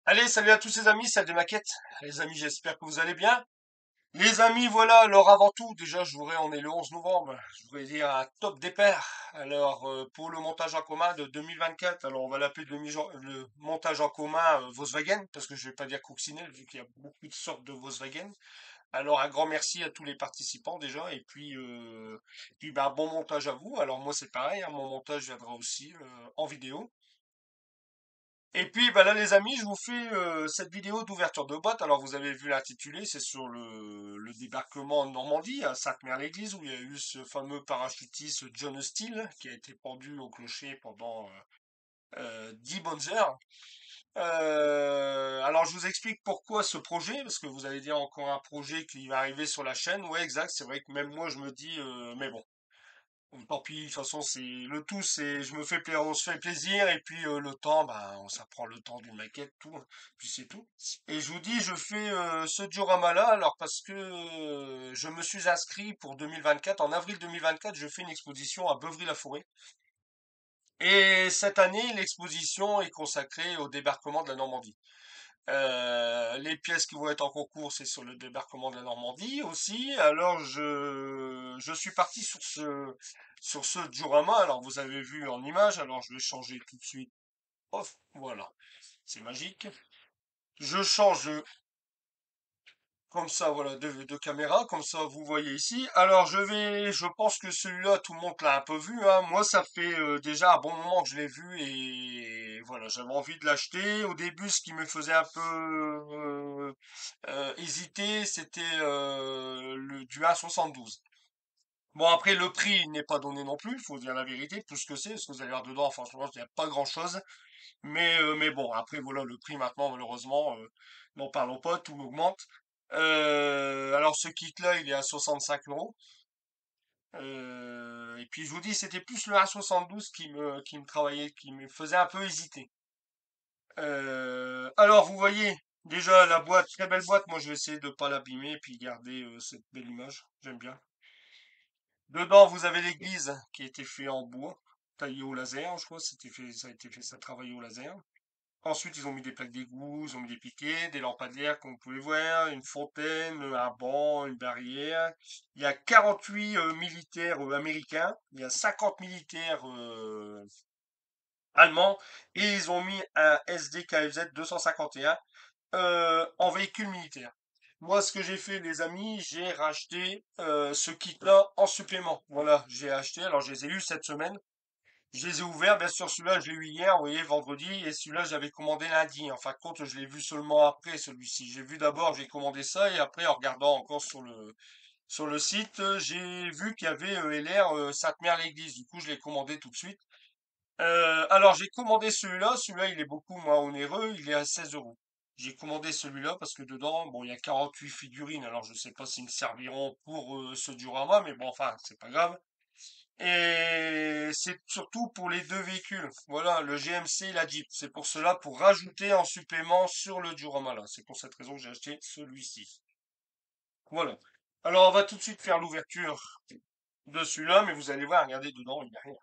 Allez, salut à tous les amis, salut de maquette. Les amis, j'espère que vous allez bien. Les amis, voilà, alors avant tout, déjà, on est le 11 novembre, je voudrais dire un top départ. Alors, pour le montage en commun de 2024, alors on va l'appeler le montage en commun Volkswagen, parce que je vais pas dire coccinelle, vu qu'il y a beaucoup de sortes de Volkswagen. Alors, un grand merci à tous les participants déjà, et puis bah, bon montage à vous. Alors moi, c'est pareil, hein, mon montage viendra aussi en vidéo. Et puis bah là les amis, je vous fais cette vidéo d'ouverture de boîte. Alors vous avez vu l'intitulé, c'est sur le débarquement en Normandie, à Sainte-Mère-l'Église, où il y a eu ce fameux parachutiste John Steele qui a été pendu au clocher pendant 10 bonnes heures. Alors je vous explique pourquoi ce projet, parce que vous allez dire encore un projet qui va arriver sur la chaîne. Ouais exact, c'est vrai que même moi je me dis, mais bon. Tant pis, de toute façon, c'est le tout, c'est je me fais plaisir, on se fait plaisir, et puis le temps, bah, ça prend le temps d'une maquette, tout, hein, puis c'est tout. Et je vous dis, je fais ce diorama-là, alors parce que je me suis inscrit pour 2024, en avril 2024, je fais une exposition à Beuvry-la-Forêt. Et cette année, l'exposition est consacrée au débarquement de la Normandie. Les pièces qui vont être en concours, c'est sur le débarquement de la Normandie aussi. Alors je suis parti sur ce diorama. Alors vous avez vu en image. Alors je vais changer tout de suite. Hop, voilà, c'est magique. Je change comme ça, voilà, de caméra, comme ça vous voyez ici. Alors je pense que celui-là, tout le monde l'a un peu vu, hein. Moi, ça fait déjà un bon moment que je l'ai vu et voilà, j'avais envie de l'acheter. Au début, ce qui me faisait un peu hésiter, c'était le du 1,72. Bon, après, le prix n'est pas donné non plus, il faut dire la vérité, tout ce que c'est, parce que vous allez voir dedans, franchement, il n'y a pas grand-chose. Mais bon, après, voilà, le prix maintenant, malheureusement, n'en parlons pas, tout augmente. Alors, ce kit-là, il est à 65 euros. Et puis, je vous dis, c'était plus le 1,72 qui me travaillait, qui me faisait un peu hésiter. Alors, vous voyez, déjà, la boîte, très belle boîte. Moi, je vais essayer de pas l'abîmer et puis garder cette belle image. J'aime bien. Dedans, vous avez l'église qui a été fait en bois, taillé au laser, je crois. Ça a été fait, ça travaillé au laser. Ensuite, ils ont mis des plaques d'égout, ils ont mis des piquets, des lampadaires, comme vous pouvez voir, une fontaine, un banc, une barrière. Il y a 48 militaires américains, il y a 50 militaires allemands, et ils ont mis un SD-KFZ 251 en véhicule militaire. Moi, ce que j'ai fait, les amis, j'ai racheté ce kit-là en supplément. Voilà, j'ai acheté. Alors, je les ai eus cette semaine. Je les ai ouverts, bien sûr, celui-là, je l'ai eu hier, vous voyez, vendredi, et celui-là, j'avais commandé lundi. En fin de compte, je l'ai vu seulement après, celui-ci. J'ai vu d'abord, j'ai commandé ça, et après, en regardant encore sur le site, j'ai vu qu'il y avait LR Sainte-Mère-l'Église. Du coup, je l'ai commandé tout de suite. Alors, j'ai commandé celui-là, il est beaucoup moins onéreux, il est à 16 euros. J'ai commandé celui-là parce que dedans, bon, il y a 48 figurines, alors je sais pas s'ils me serviront pour ce diorama, mais bon, enfin, c'est pas grave. Et c'est surtout pour les deux véhicules. Voilà, le GMC et la Jeep. C'est pour cela, pour rajouter en supplément sur le diorama là. C'est pour cette raison que j'ai acheté celui-ci. Voilà. Alors, on va tout de suite faire l'ouverture de celui-là, mais vous allez voir, regardez dedans, il n'y a rien.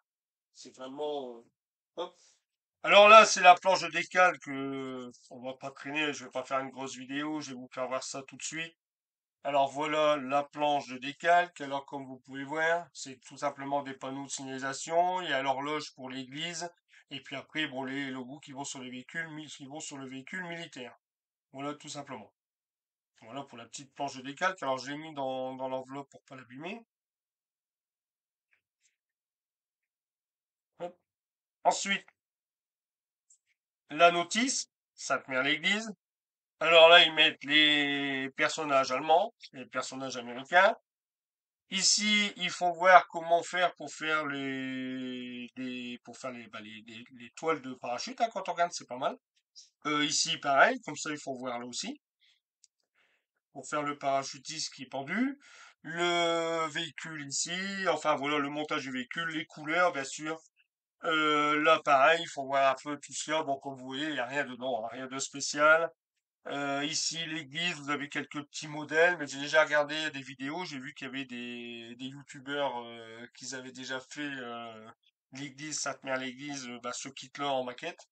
C'est vraiment... hop. Alors là, c'est la planche de décalque. On va pas traîner, je vais pas faire une grosse vidéo, je vais vous faire voir ça tout de suite. Alors voilà la planche de décalque. Alors comme vous pouvez voir, c'est tout simplement des panneaux de signalisation. Il y a l'horloge pour l'église. Et puis après, bon, les logos qui vont sur les véhicules, qui vont sur le véhicule militaire. Voilà tout simplement. Voilà pour la petite planche de décalque. Alors je l'ai mis dans l'enveloppe pour pas l'abîmer. Hop. Ensuite, la notice, Sainte-Mère-l'Église. Alors là, ils mettent les personnages allemands, les personnages américains. Ici, il faut voir comment faire pour faire pour faire bah, les toiles de parachute, hein, quand on regarde, c'est pas mal. Ici, pareil, comme ça, il faut voir là aussi, pour faire le parachutiste qui est pendu. Le véhicule ici, enfin voilà, le montage du véhicule, les couleurs, bien sûr. Là, pareil, il faut voir un peu tout cela. Bon, comme vous voyez, il n'y a rien dedans, hein, rien de spécial. Ici, l'église, vous avez quelques petits modèles, mais j'ai déjà regardé des vidéos, j'ai vu qu'il y avait des youtubeurs qui avaient déjà fait l'église, Sainte-Mère l'église, bah, ce kit-là en maquette.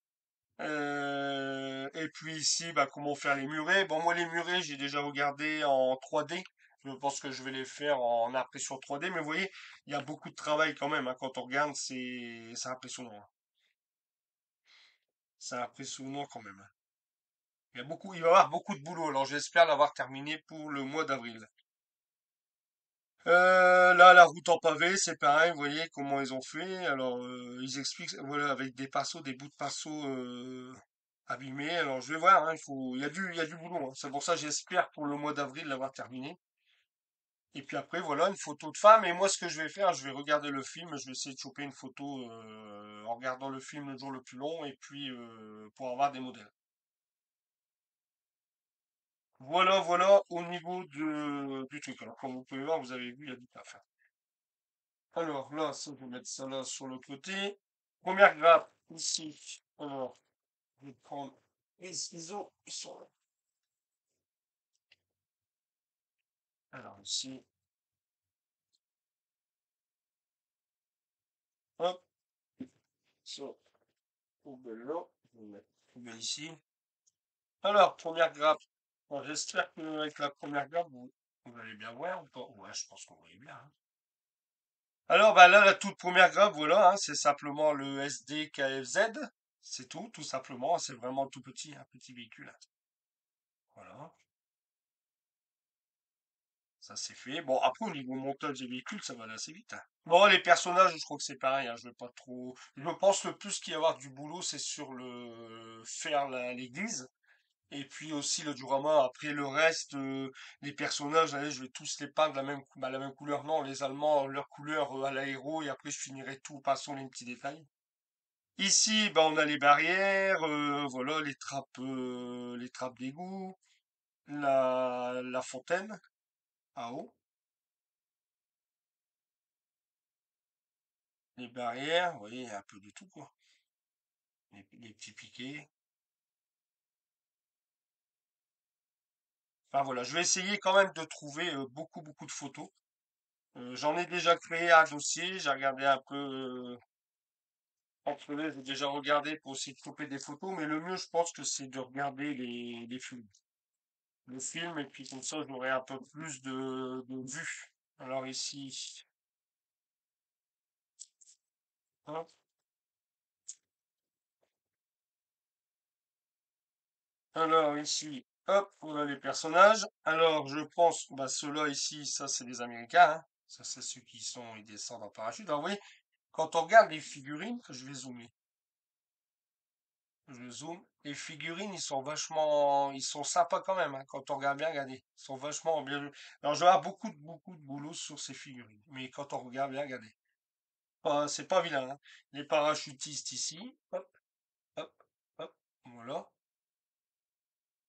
Et puis ici, bah, comment faire les murets. Bon, moi, les murets, j'ai déjà regardé en 3D. Je pense que je vais les faire en impression 3D. Mais vous voyez, il y a beaucoup de travail quand même, hein. Quand on regarde, c'est impressionnant, hein. C'est impressionnant quand même, hein. Il va y avoir beaucoup de boulot. Alors, j'espère l'avoir terminé pour le mois d'avril. Là, la route en pavé, c'est pareil, vous voyez comment ils ont fait. Alors, ils expliquent, voilà, avec des pinceaux, des bouts de pinceaux abîmés. Alors, je vais voir, hein, il y a du boulot, hein. C'est pour ça, j'espère pour le mois d'avril l'avoir terminé. Et puis après, voilà, une photo de femme. Et moi, ce que je vais faire, je vais regarder le film. Je vais essayer de choper une photo en regardant le film le jour le plus long, et puis pour avoir des modèles. Voilà, voilà, au niveau du truc. Alors, comme vous pouvez voir, vous avez vu, il y a du taf, hein. Alors là, ça, je vais mettre ça là sur le côté. Première grappe ici. Alors, je vais prendre les ciseaux. Ils sont là. Alors ici, hop, sur poubelle là. Je vais mettre poubelle ici. Alors, première grappe. Bon, j'espère qu'avec la première grappe, vous allez bien voir ou pas. Ouais, je pense qu'on va bien, hein. Alors, bah là, la toute première grappe, voilà, hein, c'est simplement le SD KFZ. C'est tout simplement. C'est vraiment tout petit, un petit véhicule, hein. Voilà. Ça c'est fait. Bon, après, au niveau montage des véhicules, ça va aller assez vite, hein. Bon, les personnages, je crois que c'est pareil, hein, je vais pas trop. Je pense le plus qu'il y a avoir du boulot, c'est sur le faire l'église. Et puis aussi le diorama. Après le reste, les personnages, allez, je vais tous les peindre la même couleur. Non, les Allemands, leur couleur à l'aéro, et après je finirai tout en passant les petits détails. Ici, bah, on a les barrières, voilà, les trappes d'égout, la fontaine, à eau. Les barrières, vous voyez, un peu de tout, quoi. Les petits piquets. Enfin voilà, je vais essayer quand même de trouver beaucoup, beaucoup de photos. J'en ai déjà créé un dossier, j'ai regardé un peu entre les, j'ai déjà regardé pour essayer de couper des photos, mais le mieux, je pense que c'est de regarder les films. Le film, et puis comme ça, j'aurai un peu plus de vues. Alors ici, hop. Alors ici, hop, on a les personnages. Alors je pense, bah ceux-là ici, ça c'est des Américains, hein. Ça c'est ceux qui ils descendent en parachute. Alors vous voyez, quand on regarde les figurines, je vais zoomer, je zoome, les figurines, ils sont sympas quand même, hein, quand on regarde bien, regardez, ils sont vachement bien. Alors je vais avoir beaucoup de boulot sur ces figurines, mais quand on regarde bien, regardez, c'est pas vilain, hein. Les parachutistes ici, hop, hop, hop, voilà.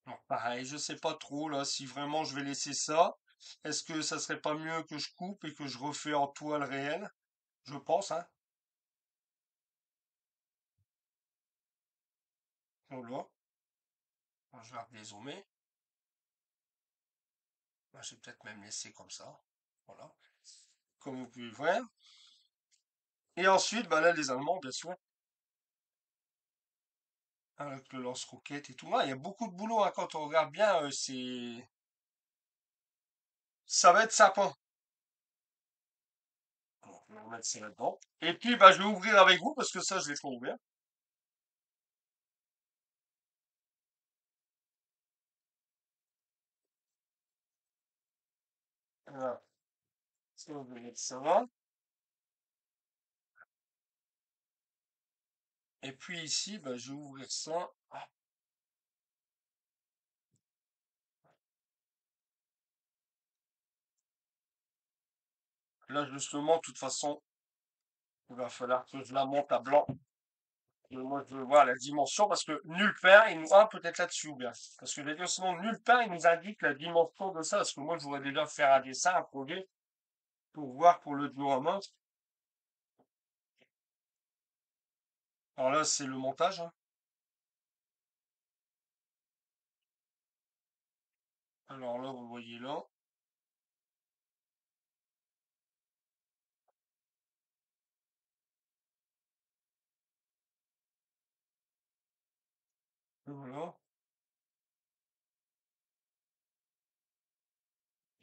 Alors, pareil, je sais pas trop là si vraiment je vais laisser ça. Est-ce que ça serait pas mieux que je coupe et que je refais en toile réelle? Je pense, hein. Voilà. Alors, je vais dézoomer. Bah, je vais peut-être même laisser comme ça. Voilà. Comme vous pouvez voir. Et ensuite, bah là, les Allemands, bien sûr, avec le lance-roquette et tout. Ouais, il y a beaucoup de boulot, hein, quand on regarde bien, ça va être sympa. Bon, on va mettre ça là-dedans. Et puis, bah, je vais ouvrir avec vous parce que ça, je l'ai pas ouvert. Voilà. Ça, on va mettre ça. Et puis ici, bah, je vais ouvrir ça. Là, justement, de toute façon, il va falloir que je la monte à blanc. Et moi, je veux voir la dimension parce que nulle part, il nous, peut-être là-dessus ou bien. Parce que les sinon, nulle part, il nous indique la dimension de ça. Parce que moi, je voudrais déjà faire un dessin, un projet, pour voir pour le diorama. Alors là, c'est le montage, hein. Alors là, vous voyez là. Voilà.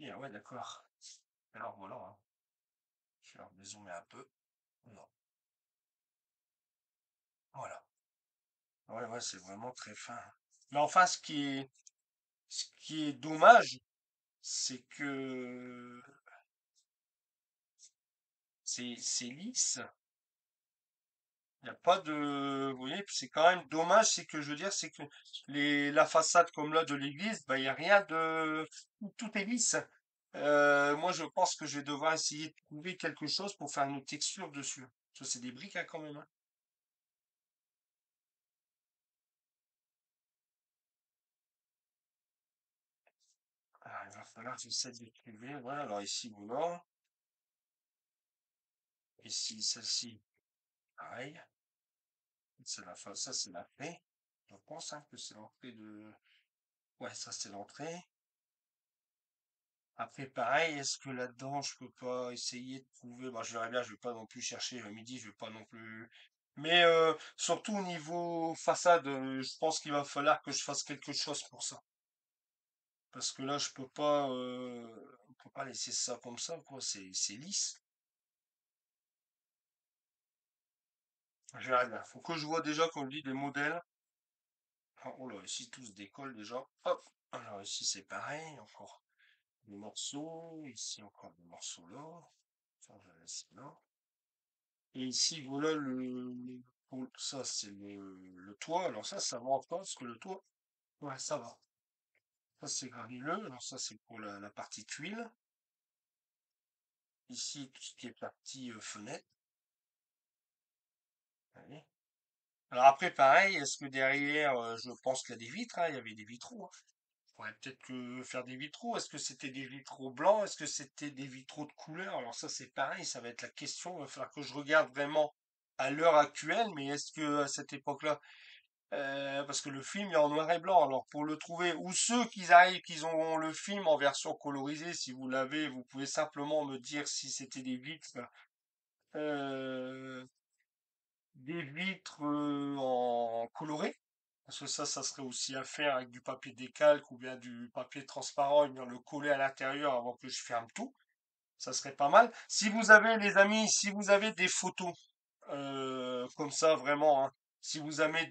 Et, ah ouais, d'accord. Alors voilà, hein. Je vais dézoomer un peu. Non. Voilà. Ouais, ouais, c'est vraiment très fin. Mais enfin, ce qui est dommage, c'est que c'est lisse. Il n'y a pas de, vous voyez, puis c'est quand même dommage, c'est que je veux dire, c'est que la façade comme là de l'église, bah, il n'y a rien de, tout est lisse. Moi, je pense que je vais devoir essayer de trouver quelque chose pour faire une texture dessus. Ça, c'est des briques, hein, quand même, hein. Alors, il va falloir que j'essaie de trouver. Voilà, alors ici, voilà. Ici, celle-ci, pareil. C'est la fin, ça, c'est l'entrée. Je pense, hein, que c'est l'entrée de, ouais, ça, c'est l'entrée. Après, pareil, est-ce que là-dedans, je peux pas essayer de trouver, bah, je verrai bien, je vais pas non plus chercher le midi, je vais pas non plus. Mais surtout au niveau façade, je pense qu'il va falloir que je fasse quelque chose pour ça. Parce que là, on peut pas laisser ça comme ça, quoi. C'est lisse. Je verrai bien. Faut que je vois déjà, comme dit, des modèles. Ah, oh là, ici, tout se décolle déjà. Hop. Alors ici, c'est pareil, encore des morceaux. Ici, encore des morceaux là. Ça, je vais laisser là. Et ici, voilà ça, c'est le toit. Alors ça va encore, parce que le toit, ouais, ça va. Ça, c'est granuleux. Alors ça, c'est pour la partie tuile. Ici, tout ce qui est partie fenêtre. Allez. Alors après, pareil, est-ce que derrière, je pense qu'il y a des vitres, hein, il y avait des vitraux, hein. On pourrait peut-être que faire des vitraux. Est-ce que c'était des vitraux blancs? Est-ce que c'était des vitraux de couleur? Alors ça, c'est pareil, ça va être la question. Il va falloir que je regarde vraiment à l'heure actuelle, mais est-ce que à cette époque-là, parce que le film est en noir et blanc. Alors pour le trouver, ou ceux qui arrivent, qui ont le film en version colorisée, si vous l'avez, vous pouvez simplement me dire si c'était euh, des vitres en coloré. Parce que ça serait aussi à faire avec du papier décalque ou bien du papier transparent et bien le coller à l'intérieur avant que je ferme tout. Ça serait pas mal. Si vous avez, les amis, si vous avez des photos comme ça, vraiment, hein, si vous avez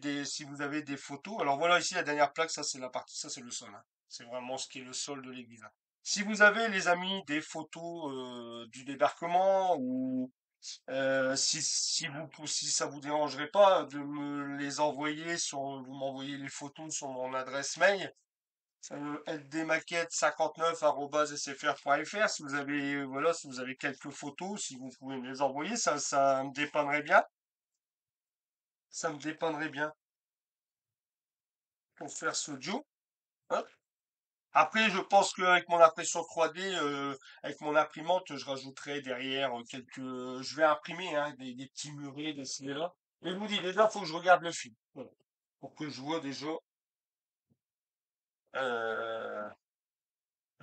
des photos, alors voilà ici la dernière plaque, ça c'est la partie, ça c'est le sol, hein. C'est vraiment ce qui est le sol de l'église, hein. Si vous avez, les amis, des photos du débarquement ou si ça vous dérangerait pas de me les envoyer vous m'envoyez les photos sur mon adresse mail, ldmaquette59@sfr.fr. Si vous avez, voilà, si vous avez quelques photos, si vous pouvez me les envoyer, ça me dépannerait bien. Ça me dépannerait bien pour faire ce duo, hein. Après, je pense qu'avec mon impression 3D, avec mon imprimante, je rajouterai derrière je vais imprimer, hein, des petits murets, des ci et là. Et je vous dis, déjà, faut que je regarde le film. Voilà. Pour que euh, je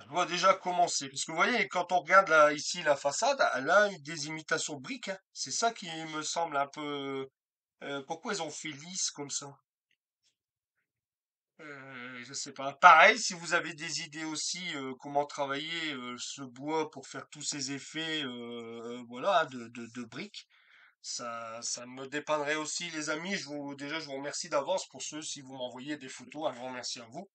vois déjà comment c'est. Parce que vous voyez, quand on regarde là, ici la façade, elle a des imitations de briques, hein. C'est ça qui me semble un peu. Pourquoi ils ont fait lisse comme ça? Je sais pas. Pareil, si vous avez des idées aussi, comment travailler ce bois pour faire tous ces effets, voilà, hein, de briques, ça me dépannerait aussi, les amis. Déjà, je vous remercie d'avance pour ceux, si vous m'envoyez des photos, un grand merci à vous.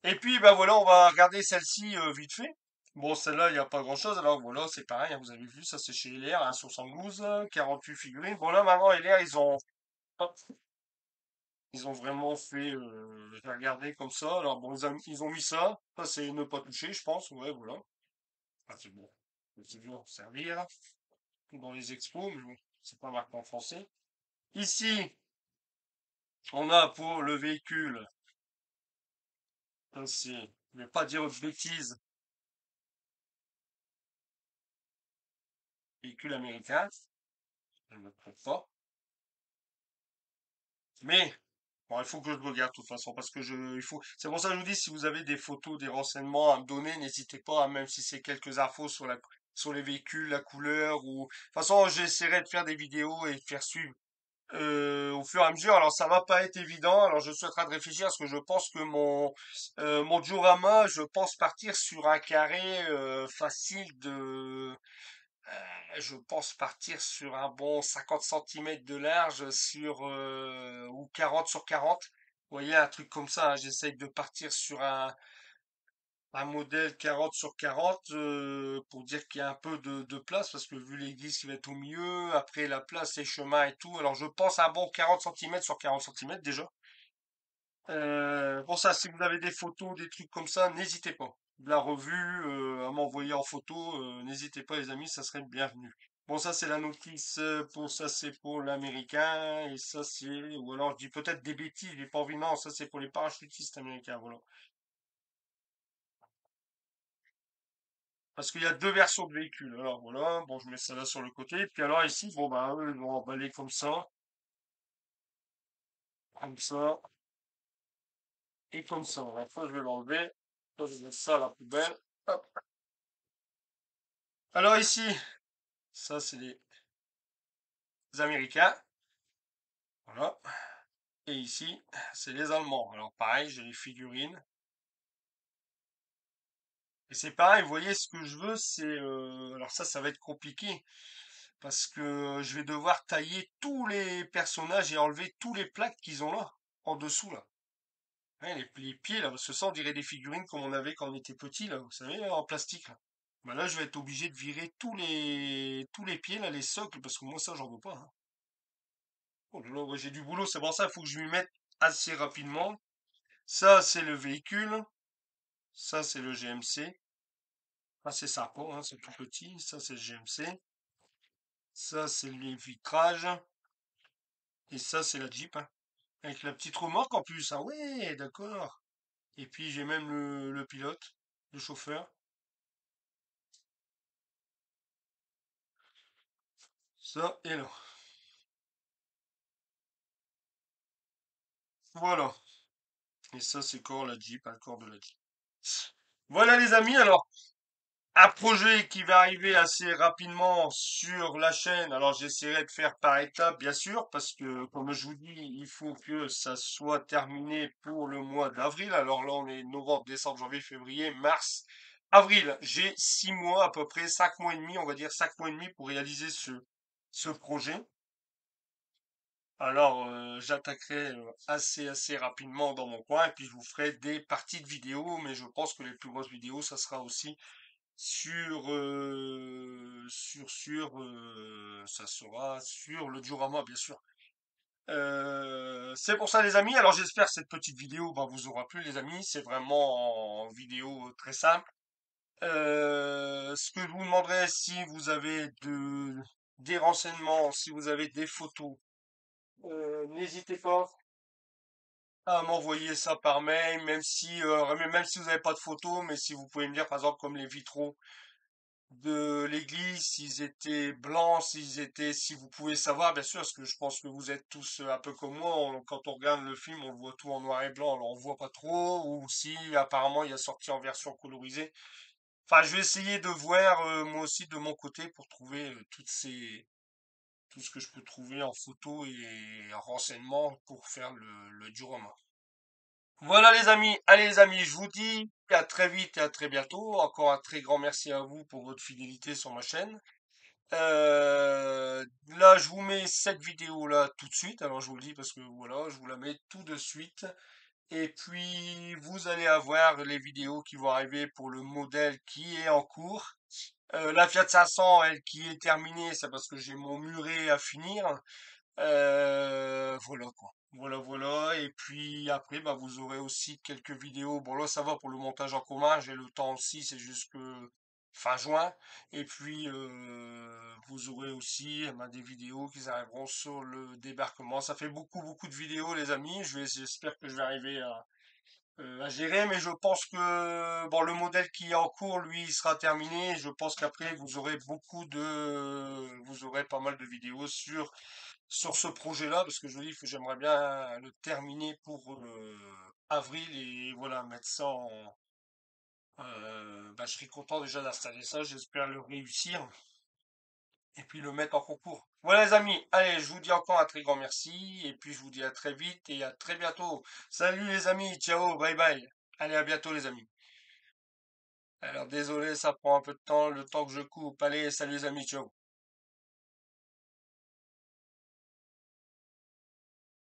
Et puis, bah voilà, on va regarder celle-ci vite fait. Bon, celle-là, il n'y a pas grand-chose. Alors voilà, c'est pareil, hein, vous avez vu, ça c'est chez LR, hein, 72, 48 figurines. Bon, là, maintenant, LR, hop, ils ont vraiment fait, j'ai regardé comme ça. Alors bon, ils ont mis ça. Ça, c'est ne pas toucher, je pense. Ouais, voilà. Ah, c'est bon. C'est toujours servir. Dans les expos, mais bon, c'est pas marqué en français. Ici, on a pour le véhicule, ça c'est, je vais pas dire de bêtises, véhicule américain, je ne me trompe pas. Mais, bon, il faut que je regarde de toute façon, parce que c'est pour ça que je vous dis, si vous avez des photos, des renseignements à me donner, n'hésitez pas, hein, même si c'est quelques infos sur les véhicules, la couleur, ou, de toute façon, j'essaierai de faire des vidéos et de faire suivre au fur et à mesure. Alors ça va pas être évident. Alors je suis en train de réfléchir parce que je pense que mon diorama, je pense partir sur un carré facile de. Je pense partir sur un bon 50 centimètres de large sur ou 40 sur 40. Vous voyez, un truc comme ça, hein. J'essaye de partir sur un modèle 40 sur 40 pour dire qu'il y a un peu de place parce que vu l'église qui va être au milieu, après la place, les chemins et tout. Alors je pense un bon 40 centimètres sur 40 centimètres déjà. Pour ça, si vous avez des photos, des trucs comme ça, n'hésitez pas. De la revue à m'envoyer en photo, n'hésitez pas les amis, ça serait bienvenu. Bon, ça c'est la notice, pour ça c'est pour l'américain, et ça c'est, ou alors je dis peut-être des bêtises, j'ai pas envie, non, ça c'est pour les parachutistes américains, voilà. Parce qu'il y a deux versions de véhicules. Alors voilà, bon, je mets ça là sur le côté. Puis alors ici, bon, bah, eux, ils vont emballer comme ça, et comme ça. Alors, ça, je vais l'enlever. Ça, je mets ça à la poubelle. Hop. Alors ici, ça, c'est les Américains. Voilà. Et ici, c'est les Allemands. Alors pareil, j'ai les figurines. Et c'est pareil, vous voyez, ce que je veux, c'est... alors ça va être compliqué. Parce que je vais devoir tailler tous les personnages et enlever tous les plaques qu'ils ont là, en dessous, là. Ouais, les pieds, là, parce que ça, on dirait des figurines comme on avait quand on était petit, là, vous savez, en plastique, là. Bah là, je vais être obligé de virer tous les pieds, là, les socles, parce que moi, ça, j'en veux pas, hein. Oh là là, ouais, j'ai du boulot, c'est pour ça, il faut que je m'y mette assez rapidement. Ça, c'est le véhicule. Ça, c'est le GMC. Ah, c'est sympa, hein, c'est tout petit. Ça, c'est le GMC. Ça, c'est les vitrages. Et ça, c'est la Jeep, hein. Avec la petite remorque en plus. Ah ouais, d'accord. Et puis, j'ai même le pilote, le chauffeur. Ça, et là. Voilà. Et ça, c'est corps la Jeep, un corps de la Jeep. Voilà les amis, alors un projet qui va arriver assez rapidement sur la chaîne. Alors j'essaierai de faire par étapes, bien sûr, parce que comme je vous dis, il faut que ça soit terminé pour le mois d'avril. Alors là, on est novembre, décembre, janvier, février, mars, avril. J'ai 6 mois à peu près, 5 mois et demi, on va dire 5 mois et demi pour réaliser ce projet. Alors, j'attaquerai assez rapidement dans mon coin et puis je vous ferai des parties de vidéos, mais je pense que les plus grosses vidéos, ça sera aussi ça sera sur le diorama, bien sûr. C'est pour ça, les amis. Alors, j'espère que cette petite vidéo bah, vous aura plu, les amis. C'est vraiment en vidéo très simple. Ce que je vous demanderai, si vous avez des renseignements, si vous avez des photos, n'hésitez pas à m'envoyer ça par mail, même si vous n'avez pas de photos, mais si vous pouvez me dire, par exemple, comme les vitraux de l'église, s'ils étaient blancs, si vous pouvez savoir, bien sûr, parce que je pense que vous êtes tous un peu comme moi, quand on regarde le film, on voit tout en noir et blanc, alors on voit pas trop, ou si apparemment il a sorti en version colorisée. Enfin, je vais essayer de voir moi aussi de mon côté pour trouver tout ce que je peux trouver en photo et en renseignement pour faire le diorama. Voilà les amis, allez les amis, je vous dis à très vite et à très bientôt. Encore un très grand merci à vous pour votre fidélité sur ma chaîne. Là, je vous mets cette vidéo là tout de suite. Alors je vous le dis parce que voilà, je vous la mets tout de suite. Et puis vous allez avoir les vidéos qui vont arriver pour le modèle qui est en cours. La Fiat 500, elle qui est terminée, c'est parce que j'ai mon muret à finir. Voilà quoi. Voilà. Et puis après, bah, vous aurez aussi quelques vidéos. Bon, là, ça va pour le montage en commun. J'ai le temps aussi, c'est jusque fin juin. Et puis, vous aurez aussi bah, des vidéos qui arriveront sur le débarquement. Ça fait beaucoup de vidéos, les amis. J'espère que je vais arriver à gérer, mais je pense que bon, le modèle qui est en cours, lui, il sera terminé. Je pense qu'après, vous aurez pas mal de vidéos sur ce projet-là, parce que je vous dis que j'aimerais bien le terminer pour avril et voilà, mettre ça en. Bah, je serais content déjà d'installer ça, j'espère le réussir. et puis le mettre en concours. Voilà les amis, allez, je vous dis encore un très grand merci, et puis je vous dis à très vite et à très bientôt. Salut les amis, ciao, bye bye. Allez, à bientôt les amis. Alors désolé, ça prend un peu de temps, le temps que je coupe. Allez, salut les amis, ciao.